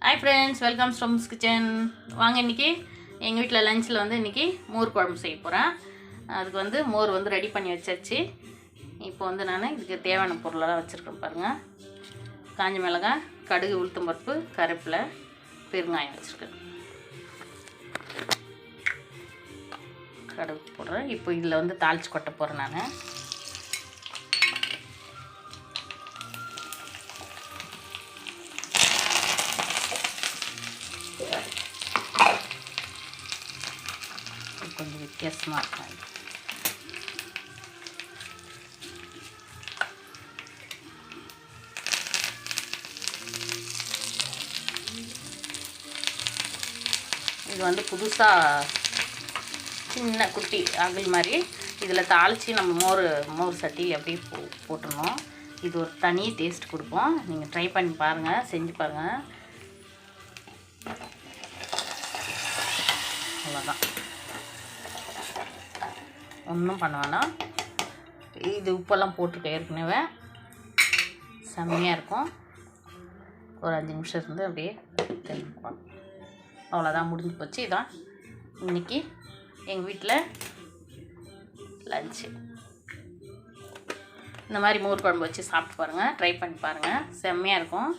Hi friends, welcome storms kitchen. வாங்க, இன்றைக்கி எங்கள் வீட்டில் லஞ்சில் வந்து இன்றைக்கி மோர் குழம்பு செய்ய போகிறேன். அதுக்கு வந்து மோர் வந்து ரெடி பண்ணி வச்சாச்சு. இப்போ வந்து நான் இதுக்கு தேவையான பொருளெல்லாம் வச்சுருக்கேன் பாருங்கள். காஞ்ச மிளகாய், கடுகு, உளுத்தம் பருப்பு, கருவேப்பிலை, பெருங்காயம் வச்சுருக்கேன். கடுகு போடுறேன். இப்போ இதில் வந்து தாளித்து கொட்ட போகிறேன் நான். கொஞ்சம் வித்தியாசமாக இருக்கும். இது வந்து புதுசாக சின்ன குட்டி அகல் மாதிரி இதில் தாளித்து நம்ம மோர் சட்டியில் அப்படியே போட்டுருணும். இது ஒரு தனி டேஸ்ட் கொடுப்போம். நீங்கள் ட்ரை பண்ணி பாருங்கள், செஞ்சு பாருங்கள். அவ்வளோதான், ஒன்றும் பண்ண வேணாம். இது உப்பெல்லாம் போட்டிருக்க ஏற்கனவே. செம்மையாக இருக்கும். ஒரு 5 நிமிஷம் இருந்து அப்படியே தெரிஞ்சுக்குவாங்க. அவ்வளோதான், முடிஞ்சு போச்சு. இதான் இன்றைக்கி எங்கள் வீட்டில் லஞ்சு. இந்த மாதிரி மோர் குழம்பு வச்சு சாப்பிட்டு பாருங்கள், ட்ரை பண்ணி பாருங்கள். செம்மையாக இருக்கும்.